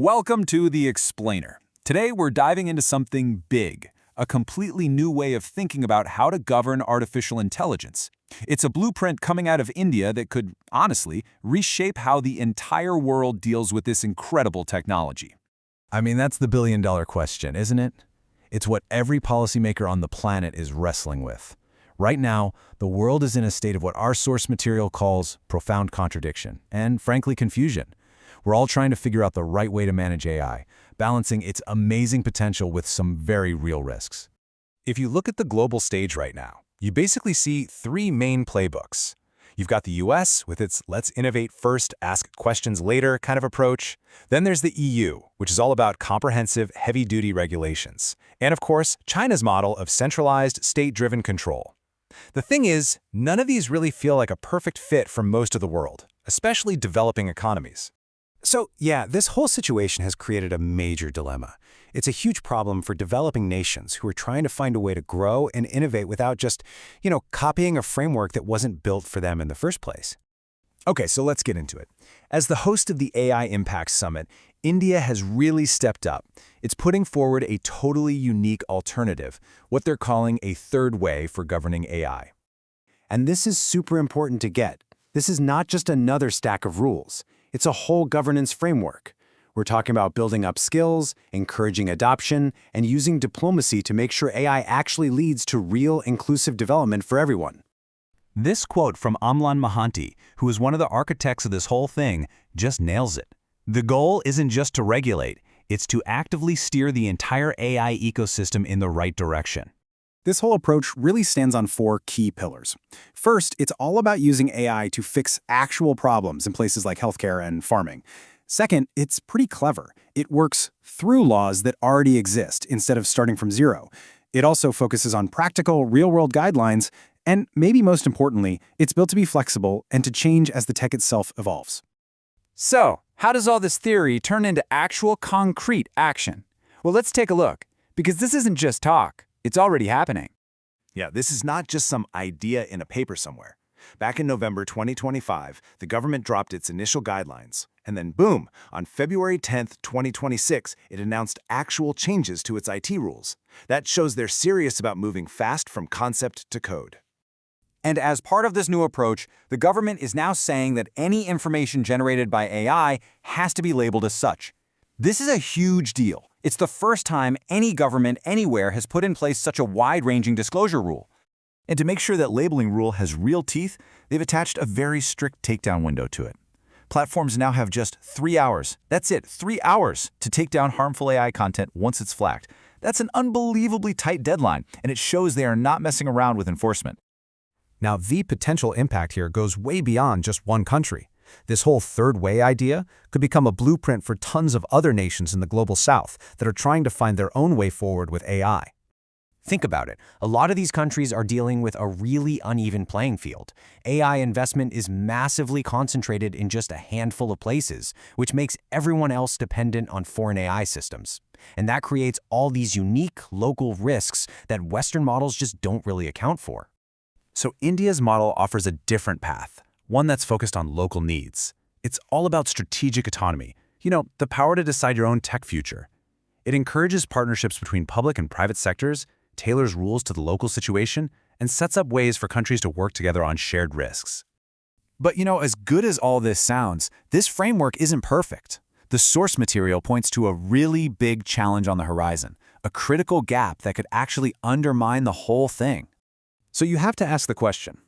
Welcome to The Explainer. Today we're diving into something big, a completely new way of thinking about how to govern artificial intelligence. It's a blueprint coming out of India that could, honestly, reshape how the entire world deals with this incredible technology. I mean, that's the billion-dollar question, isn't it? It's what every policymaker on the planet is wrestling with. Right now, the world is in a state of what our source material calls profound contradiction, and frankly, confusion. We're all trying to figure out the right way to manage AI, balancing its amazing potential with some very real risks. If you look at the global stage right now, you basically see three main playbooks. You've got the US with its let's innovate first, ask questions later kind of approach. Then there's the EU, which is all about comprehensive, heavy-duty regulations. And of course, China's model of centralized, state-driven control. The thing is, none of these really feel like a perfect fit for most of the world, especially developing economies. So, yeah, this whole situation has created a major dilemma. It's a huge problem for developing nations who are trying to find a way to grow and innovate without just, copying a framework that wasn't built for them in the first place. Okay, so let's get into it. As the host of the AI Impact Summit, India has really stepped up. It's putting forward a totally unique alternative, what they're calling a third way for governing AI. And this is super important to get. This is not just another stack of rules. It's a whole governance framework. We're talking about building up skills, encouraging adoption, and using diplomacy to make sure AI actually leads to real inclusive development for everyone. This quote from Amlan Mohanty, who is one of the architects of this whole thing, just nails it. The goal isn't just to regulate, it's to actively steer the entire AI ecosystem in the right direction. This whole approach really stands on four key pillars. First, it's all about using AI to fix actual problems in places like healthcare and farming. Second, it's pretty clever. It works through laws that already exist instead of starting from zero. It also focuses on practical, real-world guidelines, and maybe most importantly, it's built to be flexible and to change as the tech itself evolves. So, how does all this theory turn into actual concrete action? Well, let's take a look, because this isn't just talk. It's already happening. Yeah, this is not just some idea in a paper somewhere. Back in November 2025, the government dropped its initial guidelines, and then boom, on February 10th, 2026, it announced actual changes to its IT rules. That shows they're serious about moving fast from concept to code. And as part of this new approach, the government is now saying that any information generated by AI has to be labeled as such. This is a huge deal. It's the first time any government anywhere has put in place such a wide-ranging disclosure rule. And to make sure that labeling rule has real teeth, they've attached a very strict takedown window to it. Platforms now have just 3 hours. That's it, 3 hours to take down harmful AI content once it's flagged. That's an unbelievably tight deadline, and it shows they are not messing around with enforcement. Now, the potential impact here goes way beyond just one country. This whole third way idea could become a blueprint for tons of other nations in the global south that are trying to find their own way forward with AI. Think about it. A lot of these countries are dealing with a really uneven playing field. AI investment is massively concentrated in just a handful of places, which makes everyone else dependent on foreign AI systems. And that creates all these unique local risks that Western models just don't really account for. So India's model offers a different path, one that's focused on local needs. It's all about strategic autonomy, the power to decide your own tech future. It encourages partnerships between public and private sectors, tailors rules to the local situation, and sets up ways for countries to work together on shared risks. But as good as all this sounds, this framework isn't perfect. The source material points to a really big challenge on the horizon, a critical gap that could actually undermine the whole thing. So you have to ask the question,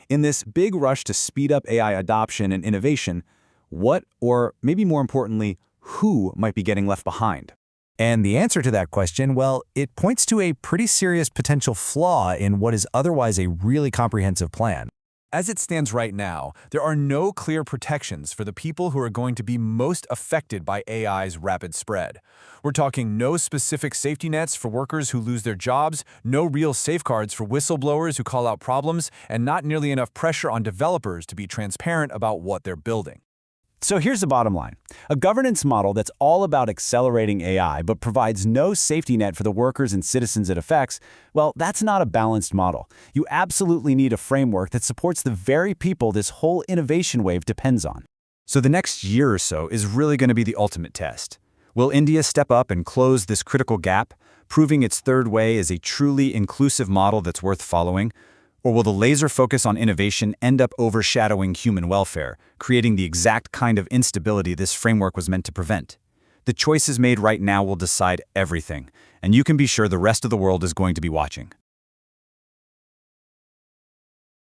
in this big rush to speed up AI adoption and innovation, what, or maybe more importantly, who might be getting left behind? And the answer to that question, well, it points to a pretty serious potential flaw in what is otherwise a really comprehensive plan. As it stands right now, there are no clear protections for the people who are going to be most affected by AI's rapid spread. We're talking no specific safety nets for workers who lose their jobs, no real safeguards for whistleblowers who call out problems, and not nearly enough pressure on developers to be transparent about what they're building. So here's the bottom line. A governance model that's all about accelerating AI but provides no safety net for the workers and citizens it affects, well, that's not a balanced model. You absolutely need a framework that supports the very people this whole innovation wave depends on. So the next year or so is really going to be the ultimate test. Will India step up and close this critical gap, proving its third way is a truly inclusive model that's worth following? Or will the laser focus on innovation end up overshadowing human welfare, creating the exact kind of instability this framework was meant to prevent? The choices made right now will decide everything, and you can be sure the rest of the world is going to be watching.